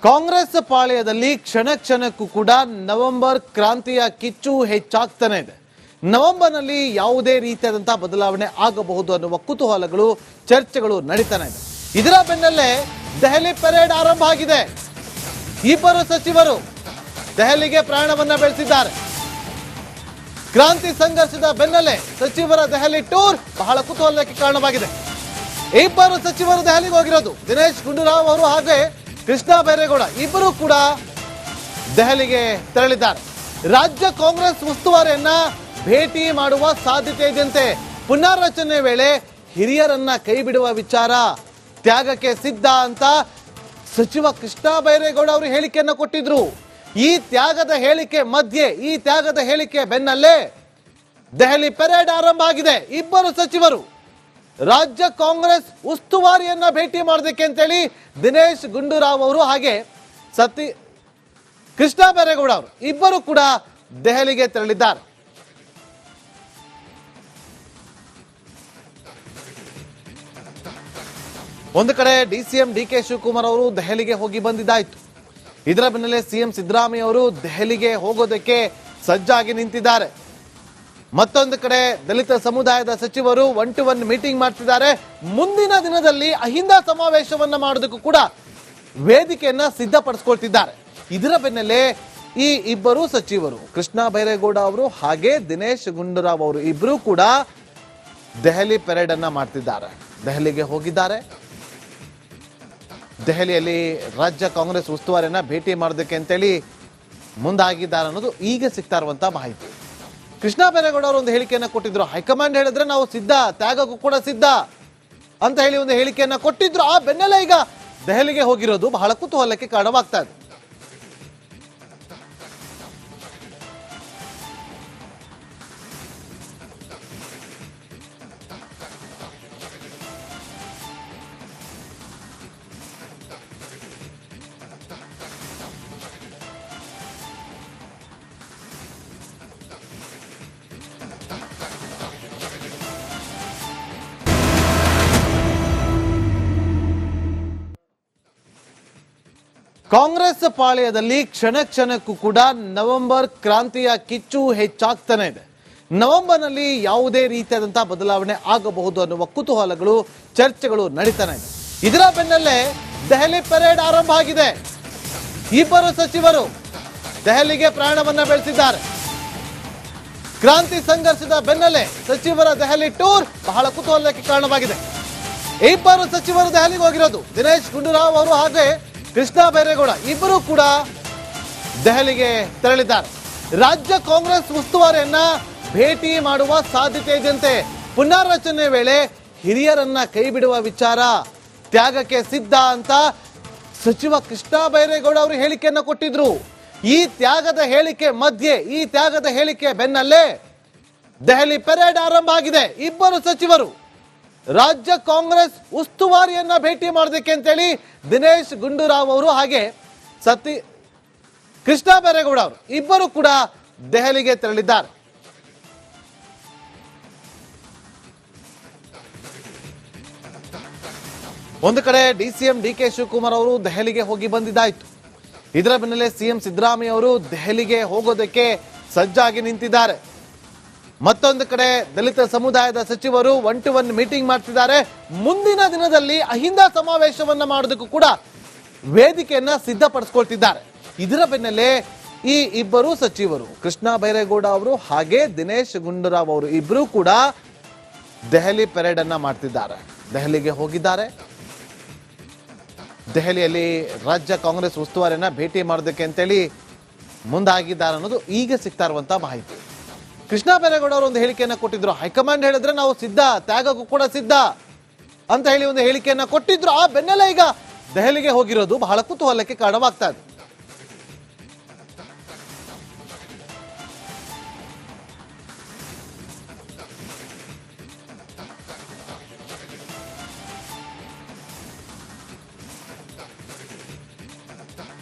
ಕಾಂಗ್ರೆಸ್ ಪಾಳೆಯದಲ್ಲಿ ಕ್ಷಣ ಕ್ಷಣಕ್ಕೂ ಕೂಡ ನವೆಂಬರ್ ಕ್ರಾಂತಿಯ ಕಿಚ್ಚು ಹೆಚ್ಚಾಗ್ತಾನೆ ಇದೆ. ನವೆಂಬರ್ನಲ್ಲಿ ಯಾವುದೇ ರೀತಿಯಾದಂತಹ ಬದಲಾವಣೆ ಆಗಬಹುದು ಅನ್ನುವ ಕುತೂಹಲಗಳು, ಚರ್ಚೆಗಳು ನಡೀತಾನೆ ಇದೆ. ಇದರ ಬೆನ್ನಲ್ಲೇ ದೆಹಲಿ ಪರೇಡ್ ಆರಂಭ ಆಗಿದೆ. ಇಬ್ಬರು ಸಚಿವರು ದೆಹಲಿಗೆ ಪ್ರಯಾಣವನ್ನ ಬೆಳೆಸಿದ್ದಾರೆ. ಕ್ರಾಂತಿ ಸಂಘರ್ಷದ ಬೆನ್ನಲ್ಲೇ ಸಚಿವರ ದೆಹಲಿ ಟೂರ್ ಬಹಳ ಕುತೂಹಲಕ್ಕೆ ಕಾರಣವಾಗಿದೆ. ಇಬ್ಬರು ಸಚಿವರು ದೆಹಲಿಗೆ ಹೋಗಿರೋದು ದಿನೇಶ್ ಗುಂಡೂರಾವ್ ಅವರು ಹಾಗೆ ಕೃಷ್ಣ ಬೈರೇಗೌಡ ಇಬ್ಬರು ಕೂಡ ದೆಹಲಿಗೆ ತೆರಳಿದ್ದಾರೆ. ರಾಜ್ಯ ಕಾಂಗ್ರೆಸ್ ಉಸ್ತುವಾರಿಯನ್ನ ಭೇಟಿ ಮಾಡುವ ಸಾಧ್ಯತೆ ಇದೆಯಂತೆ. ಪುನರ್ರಚನೆ ವೇಳೆ ಹಿರಿಯರನ್ನ ಕೈ ಬಿಡುವ ವಿಚಾರ ತ್ಯಾಗಕ್ಕೆ ಸಿದ್ಧ ಅಂತ ಸಚಿವ ಕೃಷ್ಣ ಬೈರೇಗೌಡ ಅವರು ಹೇಳಿಕೆಯನ್ನ ಕೊಟ್ಟಿದ್ರು. ಈ ತ್ಯಾಗದ ಹೇಳಿಕೆ ಬೆನ್ನಲ್ಲೇ ದೆಹಲಿ ಪರೇಡ್ ಆರಂಭ ಆಗಿದೆ. ಇಬ್ಬರು ಸಚಿವರು ರಾಜ್ಯ ಕಾಂಗ್ರೆಸ್ ಉಸ್ತುವಾರಿಯನ್ನ ಭೇಟಿ ಮಾಡೋದಕ್ಕೆ ಅಂತೇಳಿ ದಿನೇಶ್ ಗುಂಡೂರಾವ್ ಅವರು ಹಾಗೆ ಕೃಷ್ಣ ಬೈರೇಗೌಡ ಅವರು ಇಬ್ಬರು ಕೂಡ ದೆಹಲಿಗೆ ತೆರಳಿದ್ದಾರೆ. ಒಂದು ಕಡೆ ಡಿಸಿಎಂ ಡಿಕೆ ಶಿವಕುಮಾರ್ ಅವರು ದೆಹಲಿಗೆ ಹೋಗಿ ಬಂದಿದ್ದಾಯ್ತು. ಇದರ ಬೆನ್ನಲ್ಲೇ ಸಿಎಂ ಸಿದ್ದರಾಮಯ್ಯ ಅವರು ದೆಹಲಿಗೆ ಹೋಗೋದಕ್ಕೆ ಸಜ್ಜಾಗಿ ನಿಂತಿದ್ದಾರೆ. ಮತ್ತೊಂದು ಕಡೆ ದಲಿತ ಸಮುದಾಯದ ಸಚಿವರು 1-to-1 ಮೀಟಿಂಗ್ ಮಾಡ್ತಿದ್ದಾರೆ. ಮುಂದಿನ ದಿನದಲ್ಲಿ ಅಹಿಂದ ಸಮಾವೇಶವನ್ನ ಮಾಡೋದಕ್ಕೂ ಕೂಡ ವೇದಿಕೆಯನ್ನ ಸಿದ್ಧಪಡಿಸಿಕೊಳ್ತಿದ್ದಾರೆ. ಇದರ ಬೆನ್ನಲ್ಲೇ ಈ ಇಬ್ಬರು ಸಚಿವರು ಕೃಷ್ಣ ಬೈರೇಗೌಡ ಅವರು ಹಾಗೆ ದಿನೇಶ್ ಗುಂಡೂರಾವ್ ಅವರು ಇಬ್ಬರು ಕೂಡ ದೆಹಲಿ ಪರೇಡ್ ಅನ್ನ ಮಾಡ್ತಿದ್ದಾರೆ. ದೆಹಲಿಗೆ ಹೋಗಿದ್ದಾರೆ. ದೆಹಲಿಯಲ್ಲಿ ರಾಜ್ಯ ಕಾಂಗ್ರೆಸ್ ಉಸ್ತುವಾರಿಯನ್ನ ಭೇಟಿ ಮಾಡೋದಕ್ಕೆ ಅಂತೇಳಿ ಮುಂದಾಗಿದ್ದಾರೆ ಅನ್ನೋದು ಈಗ ಸಿಗ್ತಾ ಇರುವಂತಹ ಮಾಹಿತಿ. ಕೃಷ್ಣ ಬೈರೇಗೌಡ ಅವರು ಒಂದು ಹೇಳಿಕೆಯನ್ನ ಕೊಟ್ಟಿದ್ರು. ಹೈಕಮಾಂಡ್ ಹೇಳಿದ್ರೆ ನಾವು ಸಿದ್ಧ, ತ್ಯಾಗಕ್ಕೂ ಕೂಡ ಸಿದ್ಧ ಅಂತ ಹೇಳಿ ಒಂದು ಹೇಳಿಕೆಯನ್ನ ಕೊಟ್ಟಿದ್ರು. ಆ ಬೆನ್ನಲ್ಲೇ ಈಗ ದೆಹಲಿಗೆ ಹೋಗಿರೋದು ಬಹಳ ಕುತೂಹಲಕ್ಕೆ ಕಾರಣವಾಗ್ತಾ ಇದೆ. ಕಾಂಗ್ರೆಸ್ ಪಾಳೆಯದಲ್ಲಿ ಕ್ಷಣ ಕ್ಷಣಕ್ಕೂ ಕೂಡ ನವೆಂಬರ್ ಕ್ರಾಂತಿಯ ಕಿಚ್ಚು ಹೆಚ್ಚಾಗ್ತಾನೆ ಇದೆ. ನವೆಂಬರ್ನಲ್ಲಿ ಯಾವುದೇ ರೀತಿಯಾದಂತಹ ಬದಲಾವಣೆ ಆಗಬಹುದು ಅನ್ನುವ ಕುತೂಹಲಗಳು, ಚರ್ಚೆಗಳು ನಡೀತಾನೆ ಇದೆ. ಇದರ ಬೆನ್ನಲ್ಲೇ ದೆಹಲಿ ಪರೇಡ್ ಆರಂಭ ಆಗಿದೆ. ಇಬ್ಬರು ಸಚಿವರು ದೆಹಲಿಗೆ ಪ್ರಯಾಣವನ್ನ ಬೆಳೆಸಿದ್ದಾರೆ. ಕ್ರಾಂತಿ ಸಂಘರ್ಷದ ಬೆನ್ನಲ್ಲೇ ಸಚಿವರ ದೆಹಲಿ ಟೂರ್ ಬಹಳ ಕುತೂಹಲಕ್ಕೆ ಕಾರಣವಾಗಿದೆ. ಇಬ್ಬರು ಸಚಿವರು ದೆಹಲಿಗೆ ಹೋಗಿರೋದು ದಿನೇಶ್ ಗುಂಡೂರಾವ್ ಅವರು ಹಾಗೆ ಕೃಷ್ಣ ಬೈರೇಗೌಡ ಇಬ್ಬರು ಕೂಡ ದೆಹಲಿಗೆ ತೆರಳಿದ್ದಾರೆ. ರಾಜ್ಯ ಕಾಂಗ್ರೆಸ್ ಉಸ್ತುವಾರಿಯನ್ನ ಭೇಟಿ ಮಾಡುವ ಸಾಧ್ಯತೆ ಇದೆಯಂತೆ. ಪುನರ್ರಚನೆ ವೇಳೆ ಹಿರಿಯರನ್ನ ಕೈ ಬಿಡುವ ವಿಚಾರ ತ್ಯಾಗಕ್ಕೆ ಸಿದ್ಧ ಅಂತ ಸಚಿವ ಕೃಷ್ಣ ಬೈರೇಗೌಡ ಅವರು ಹೇಳಿಕೆಯನ್ನ ಕೊಟ್ಟಿದ್ರು. ಈ ತ್ಯಾಗದ ಹೇಳಿಕೆ ಬೆನ್ನಲ್ಲೇ ದೆಹಲಿ ಪರೇಡ್ ಆರಂಭ ಆಗಿದೆ. ಇಬ್ಬರು ಸಚಿವರು ರಾಜ್ಯ ಕಾಂಗ್ರೆಸ್ ಉಸ್ತುವಾರಿಯನ್ನ ಭೇಟಿ ಮಾಡೋದಕ್ಕೆ ಅಂತೇಳಿ ದಿನೇಶ್ ಗುಂಡೂರಾವ್ ಅವರು ಹಾಗೆ ಕೃಷ್ಣ ಬೈರೇಗೌಡ ಅವರು ಇಬ್ಬರು ಕೂಡ ದೆಹಲಿಗೆ ತೆರಳಿದ್ದಾರೆ. ಒಂದು ಕಡೆ ಡಿಸಿಎಂ ಡಿಕೆ ಶಿವಕುಮಾರ್ ಅವರು ದೆಹಲಿಗೆ ಹೋಗಿ ಬಂದಿದ್ದಾಯ್ತು. ಇದರ ಬೆನ್ನಲ್ಲೇ ಸಿಎಂ ಸಿದ್ದರಾಮಯ್ಯ ಅವರು ದೆಹಲಿಗೆ ಹೋಗೋದಕ್ಕೆ ಸಜ್ಜಾಗಿ ನಿಂತಿದ್ದಾರೆ. ಮತ್ತೊಂದು ಕಡೆ ದಲಿತ ಸಮುದಾಯದ ಸಚಿವರು 1-to-1 ಮೀಟಿಂಗ್ ಮಾಡ್ತಿದ್ದಾರೆ. ಮುಂದಿನ ದಿನದಲ್ಲಿ ಅಹಿಂದ ಸಮಾವೇಶವನ್ನ ಮಾಡೋದಕ್ಕೂ ಕೂಡ ವೇದಿಕೆಯನ್ನ ಸಿದ್ಧಪಡಿಸಿಕೊಳ್ತಿದ್ದಾರೆ. ಇದರ ಬೆನ್ನಲ್ಲೇ ಈ ಇಬ್ಬರು ಸಚಿವರು ಕೃಷ್ಣ ಬೈರೇಗೌಡ ಅವರು ಹಾಗೆ ದಿನೇಶ್ ಗುಂಡೂರಾವ್ ಅವರು ಇಬ್ಬರು ಕೂಡ ದೆಹಲಿ ಪರೇಡ್ ಅನ್ನ ಮಾಡ್ತಿದ್ದಾರೆ. ದೆಹಲಿಗೆ ಹೋಗಿದ್ದಾರೆ. ದೆಹಲಿಯಲ್ಲಿ ರಾಜ್ಯ ಕಾಂಗ್ರೆಸ್ ಉಸ್ತುವಾರಿಯನ್ನ ಭೇಟಿ ಮಾಡೋದಕ್ಕೆ ಅಂತೇಳಿ ಮುಂದಾಗಿದ್ದಾರೆ ಅನ್ನೋದು ಈಗ ಸಿಗ್ತಾ ಇರುವಂತಹ ಮಾಹಿತಿ. ಕೃಷ್ಣ ಬೈರೇಗೌಡ ಅವರು ಒಂದು ಹೇಳಿಕೆಯನ್ನ ಕೊಟ್ಟಿದ್ರು. ಹೈಕಮಾಂಡ್ ಹೇಳಿದ್ರೆ ನಾವು ಸಿದ್ಧ, ತ್ಯಾಗಕ್ಕೂ ಕೂಡ ಸಿದ್ಧ ಅಂತ ಹೇಳಿ ಒಂದು ಹೇಳಿಕೆಯನ್ನ ಕೊಟ್ಟಿದ್ರು. ಆ ಬೆನ್ನಲ್ಲೇ ಈಗ ದೆಹಲಿಗೆ ಹೋಗಿರೋದು ಬಹಳ ಕುತೂಹಲಕ್ಕೆ ಕಾರಣವಾಗ್ತಾ ಇದೆ.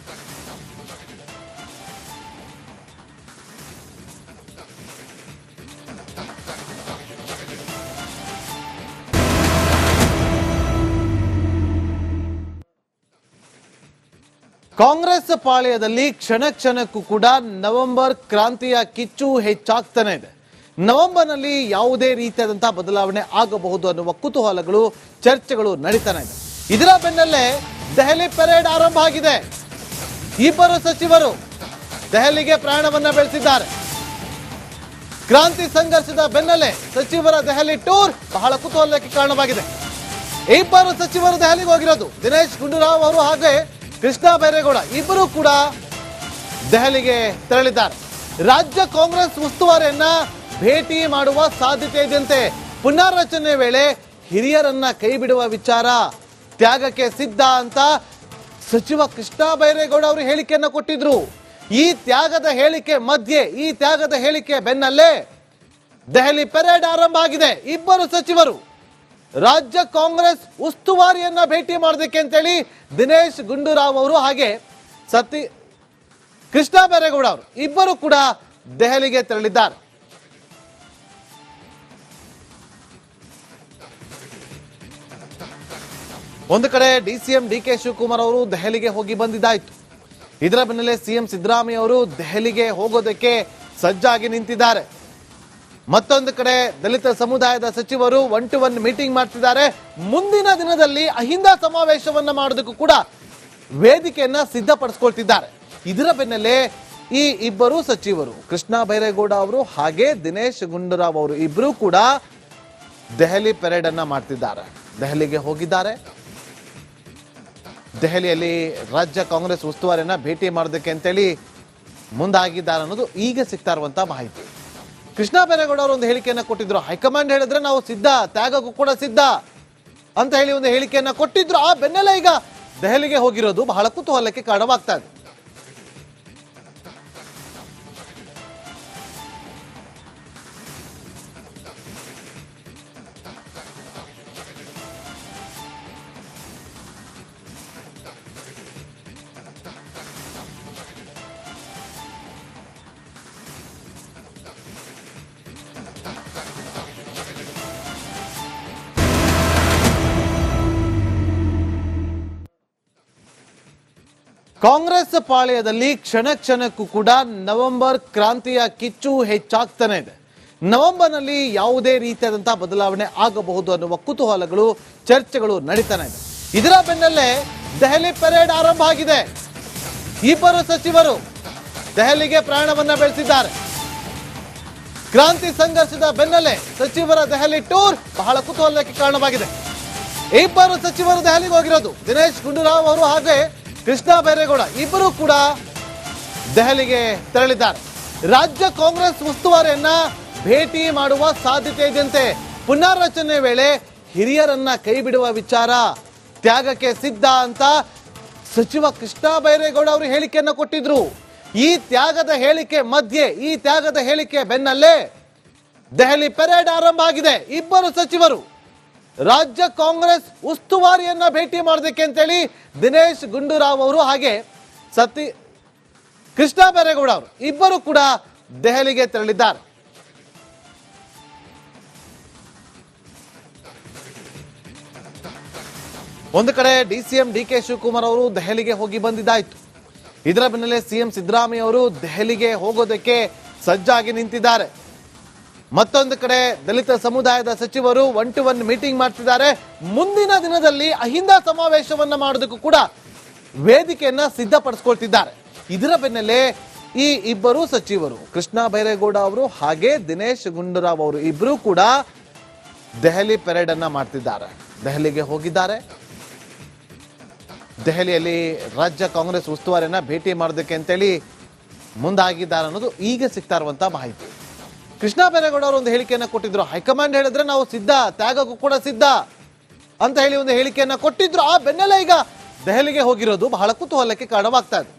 ಕಾಂಗ್ರೆಸ್ ಪಾಳ್ಯದಲ್ಲಿ ಕ್ಷಣ ಕ್ಷಣಕ್ಕೂ ಕೂಡ ನವೆಂಬರ್ ಕ್ರಾಂತಿಯ ಕಿಚ್ಚು ಹೆಚ್ಚಾಗ್ತಾನೆ ಇದೆ. ನವೆಂಬರ್ನಲ್ಲಿ ಯಾವುದೇ ರೀತಿಯಾದಂತಹ ಬದಲಾವಣೆ ಆಗಬಹುದು ಅನ್ನುವ ಕುತೂಹಲಗಳು, ಚರ್ಚೆಗಳು ನಡೀತಾನೆ ಇದೆ. ಇದರ ಬೆನ್ನಲ್ಲೇ ದೆಹಲಿ ಪೆರೇಡ್ ಆರಂಭ ಆಗಿದೆ. ಇಬ್ಬರು ಸಚಿವರು ದೆಹಲಿಗೆ ಪ್ರಯಾಣವನ್ನ ಬೆಳೆಸಿದ್ದಾರೆ. ಕ್ರಾಂತಿ ಸಂಘರ್ಷದ ಬೆನ್ನಲ್ಲೇ ಸಚಿವರ ದೆಹಲಿ ಟೂರ್ ಬಹಳ ಕುತೂಹಲಕ್ಕೆ ಕಾರಣವಾಗಿದೆ. ಇಬ್ಬರು ಸಚಿವರು ದೆಹಲಿಗೆ ಹೋಗಿರೋದು ದಿನೇಶ್ ಗುಂಡೂರಾವ್ ಅವರು ಹಾಗೆ ಕೃಷ್ಣ ಬೈರೇಗೌಡ ಇಬ್ಬರು ಕೂಡ ದೆಹಲಿಗೆ ತೆರಳಿದ್ದಾರೆ. ರಾಜ್ಯ ಕಾಂಗ್ರೆಸ್ ಉಸ್ತುವಾರಿಯನ್ನ ಭೇಟಿ ಮಾಡುವ ಸಾಧ್ಯತೆ ಇದೆಯಂತೆ. ಪುನರ್ರಚನೆ ವೇಳೆ ಹಿರಿಯರನ್ನ ಕೈ ಬಿಡುವ ವಿಚಾರ ತ್ಯಾಗಕ್ಕೆ ಸಿದ್ಧ ಅಂತ ಸಚಿವ ಕೃಷ್ಣ ಬೈರೇಗೌಡ ಅವರು ಹೇಳಿಕೆಯನ್ನ ಕೊಟ್ಟಿದ್ರು. ಈ ತ್ಯಾಗದ ಹೇಳಿಕೆ ಬೆನ್ನಲ್ಲೇ ದೆಹಲಿ ಪೆರೇಡ್ ಆರಂಭ ಆಗಿದೆ. ಇಬ್ಬರು ಸಚಿವರು ರಾಜ್ಯ ಕಾಂಗ್ರೆಸ್ ಉಸ್ತುವಾರಿಯನ್ನ ಭೇಟಿ ಮಾಡೋದಕ್ಕೆ ಅಂತೇಳಿ ದಿನೇಶ್ ಗುಂಡೂರಾವ್ ಅವರು ಹಾಗೆ ಕೃಷ್ಣ ಬೈರೇಗೌಡ ಅವರು ಇಬ್ಬರು ಕೂಡ ದೆಹಲಿಗೆ ತೆರಳಿದ್ದಾರೆ. ಒಂದು ಕಡೆ ಡಿಸಿಎಂ ಡಿಕೆ ಶಿವಕುಮಾರ್ ಅವರು ದೆಹಲಿಗೆ ಹೋಗಿ ಬಂದಿದ್ದಾಯ್ತು. ಇದರ ಬೆನ್ನಲ್ಲೇ ಸಿಎಂ ಸಿದ್ದರಾಮಯ್ಯ ಅವರು ದೆಹಲಿಗೆ ಹೋಗೋದಕ್ಕೆ ಸಜ್ಜಾಗಿ ನಿಂತಿದ್ದಾರೆ. ಮತ್ತೊಂದು ಕಡೆ ದಲಿತ ಸಮುದಾಯದ ಸಚಿವರು 1-to-1 ಮೀಟಿಂಗ್ ಮಾಡ್ತಿದ್ದಾರೆ. ಮುಂದಿನ ದಿನದಲ್ಲಿ ಅಹಿಂದ ಸಮಾವೇಶವನ್ನ ಮಾಡೋದಕ್ಕೂ ಕೂಡ ವೇದಿಕೆಯನ್ನ ಸಿದ್ಧಪಡಿಸಿಕೊಳ್ತಿದ್ದಾರೆ. ಇದರ ಬೆನ್ನಲ್ಲೇ ಈ ಇಬ್ಬರು ಸಚಿವರು ಕೃಷ್ಣ ಬೈರೇಗೌಡ ಅವರು ಹಾಗೆ ದಿನೇಶ್ ಗುಂಡೂರಾವ್ ಅವರು ಇಬ್ಬರು ಕೂಡ ದೆಹಲಿ ಪೆರೇಡ್ ಅನ್ನ ಮಾಡ್ತಿದ್ದಾರೆ. ದೆಹಲಿಗೆ ಹೋಗಿದ್ದಾರೆ. ದೆಹಲಿಯಲ್ಲಿ ರಾಜ್ಯ ಕಾಂಗ್ರೆಸ್ ಉಸ್ತುವಾರಿಯನ್ನ ಭೇಟಿ ಮಾಡೋದಕ್ಕೆ ಅಂತೇಳಿ ಮುಂದಾಗಿದ್ದಾರೆ ಅನ್ನೋದು ಈಗ ಸಿಗ್ತಾ ಇರುವಂತಹ ಮಾಹಿತಿ. ಕೃಷ್ಣ ಬೈರೇಗೌಡ ಅವರು ಒಂದು ಹೇಳಿಕೆಯನ್ನ ಕೊಟ್ಟಿದ್ರು. ಹೈಕಮಾಂಡ್ ಹೇಳಿದ್ರೆ ನಾವು ಸಿದ್ಧ, ತ್ಯಾಗಕ್ಕೂ ಕೂಡ ಸಿದ್ಧ ಅಂತ ಹೇಳಿ ಒಂದು ಹೇಳಿಕೆಯನ್ನ ಕೊಟ್ಟಿದ್ರು. ಆ ಬೆನ್ನಲ್ಲೇ ಈಗ ದೆಹಲಿಗೆ ಹೋಗಿರೋದು ಬಹಳ ಕುತೂಹಲಕ್ಕೆ ಕಾರಣವಾಗ್ತಾ ಇದೆ. ಕಾಂಗ್ರೆಸ್ ಪಾಳ್ಯದಲ್ಲಿ ಕ್ಷಣ ಕ್ಷಣಕ್ಕೂ ಕೂಡ ನವೆಂಬರ್ ಕ್ರಾಂತಿಯ ಕಿಚ್ಚು ಹೆಚ್ಚಾಗ್ತಾನೆ ಇದೆ. ನವೆಂಬರ್ನಲ್ಲಿ ಯಾವುದೇ ರೀತಿಯಾದಂತಹ ಬದಲಾವಣೆ ಆಗಬಹುದು ಅನ್ನುವ ಕುತೂಹಲಗಳು, ಚರ್ಚೆಗಳು ನಡೀತಾನೆ ಇದೆ. ಇದರ ಬೆನ್ನಲ್ಲೇ ದೆಹಲಿ ಪೆರೇಡ್ ಆರಂಭ ಆಗಿದೆ. ಇಬ್ಬರು ಸಚಿವರು ದೆಹಲಿಗೆ ಪ್ರಯಾಣವನ್ನ ಬೆಳೆಸಿದ್ದಾರೆ. ಕ್ರಾಂತಿ ಸಂಘರ್ಷದ ಬೆನ್ನಲ್ಲೇ ಸಚಿವರ ದೆಹಲಿ ಟೂರ್ ಬಹಳ ಕುತೂಹಲಕ್ಕೆ ಕಾರಣವಾಗಿದೆ. ಇಬ್ಬರು ಸಚಿವರು ದೆಹಲಿಗೆ ಹೋಗಿರೋದು ದಿನೇಶ್ ಗುಂಡೂರಾವ್ ಅವರು ಹಾಗೆ ಕೃಷ್ಣ ಬೈರೇಗೌಡ ಇಬ್ಬರು ಕೂಡ ದೆಹಲಿಗೆ ತೆರಳಿದ್ದಾರೆ. ರಾಜ್ಯ ಕಾಂಗ್ರೆಸ್ ಉಸ್ತುವಾರಿಯನ್ನ ಭೇಟಿ ಮಾಡುವ ಸಾಧ್ಯತೆ ಇದೆಯಂತೆ. ಪುನರ್ರಚನೆ ವೇಳೆ ಹಿರಿಯರನ್ನ ಕೈ ಬಿಡುವ ವಿಚಾರ ತ್ಯಾಗಕ್ಕೆ ಸಿದ್ಧ ಅಂತ ಸಚಿವ ಕೃಷ್ಣ ಬೈರೇಗೌಡ ಅವರು ಹೇಳಿಕೆಯನ್ನ ಕೊಟ್ಟಿದ್ರು. ಈ ತ್ಯಾಗದ ಹೇಳಿಕೆ ಬೆನ್ನಲ್ಲೇ ದೆಹಲಿ ಪೆರೇಡ್ ಆರಂಭ ಆಗಿದೆ. ಇಬ್ಬರು ಸಚಿವರು ರಾಜ್ಯ ಕಾಂಗ್ರೆಸ್ ಉಸ್ತುವಾರಿಯನ್ನ ಭೇಟಿ ಮಾಡೋದಕ್ಕೆ ಅಂತೇಳಿ ದಿನೇಶ್ ಗುಂಡೂರಾವ್ ಅವರು ಹಾಗೆ ಕೃಷ್ಣ ಬೈರೇಗೌಡ ಅವರು ಇಬ್ಬರು ಕೂಡ ದೆಹಲಿಗೆ ತೆರಳಿದ್ದಾರೆ. ಒಂದು ಕಡೆ ಡಿಸಿಎಂ ಡಿಕೆ ಶಿವಕುಮಾರ್ ಅವರು ದೆಹಲಿಗೆ ಹೋಗಿ ಬಂದಿದ್ದಾಯ್ತು. ಇದರ ಬೆನ್ನಲ್ಲೇ ಸಿಎಂ ಸಿದ್ದರಾಮಯ್ಯ ಅವರು ದೆಹಲಿಗೆ ಹೋಗೋದಕ್ಕೆ ಸಜ್ಜಾಗಿ ನಿಂತಿದ್ದಾರೆ. ಮತ್ತೊಂದು ಕಡೆ ದಲಿತ ಸಮುದಾಯದ ಸಚಿವರು 1-to-1 ಮೀಟಿಂಗ್ ಮಾಡ್ತಿದ್ದಾರೆ. ಮುಂದಿನ ದಿನದಲ್ಲಿ ಅಹಿಂದ ಸಮಾವೇಶವನ್ನ ಮಾಡೋದಕ್ಕೂ ಕೂಡ ವೇದಿಕೆಯನ್ನ ಸಿದ್ಧಪಡಿಸಿಕೊಳ್ತಿದ್ದಾರೆ. ಇದರ ಬೆನ್ನಲ್ಲೇ ಈ ಇಬ್ಬರು ಸಚಿವರು ಕೃಷ್ಣ ಬೈರೇಗೌಡ ಅವರು ಹಾಗೆ ದಿನೇಶ್ ಗುಂಡೂರಾವ್ ಅವರು ಇಬ್ಬರು ಕೂಡ ದೆಹಲಿ ಪೆರೇಡ್ ಅನ್ನ ಮಾಡ್ತಿದ್ದಾರೆ. ದೆಹಲಿಗೆ ಹೋಗಿದ್ದಾರೆ. ದೆಹಲಿಯಲ್ಲಿ ರಾಜ್ಯ ಕಾಂಗ್ರೆಸ್ ಉಸ್ತುವಾರಿಯನ್ನ ಭೇಟಿ ಮಾಡೋದಕ್ಕೆ ಅಂತೇಳಿ ಮುಂದಾಗಿದ್ದಾರೆ ಅನ್ನೋದು ಈಗ ಸಿಗ್ತಾ ಇರುವಂತಹ ಮಾಹಿತಿ. ಕೃಷ್ಣ ಬೈರೇಗೌಡ ಅವರು ಒಂದು ಹೇಳಿಕೆಯನ್ನ ಕೊಟ್ಟಿದ್ರು. ಹೈಕಮಾಂಡ್ ಹೇಳಿದ್ರೆ ನಾವು ಸಿದ್ಧ, ತ್ಯಾಗಕ್ಕೂ ಕೂಡ ಸಿದ್ಧ ಅಂತ ಹೇಳಿ ಒಂದು ಹೇಳಿಕೆಯನ್ನ ಕೊಟ್ಟಿದ್ರು. ಆ ಬೆನ್ನಲ್ಲೇ ಈಗ ದೆಹಲಿಗೆ ಹೋಗಿರೋದು ಬಹಳ ಕುತೂಹಲಕ್ಕೆ ಕಾರಣವಾಗ್ತಾ ಇದೆ.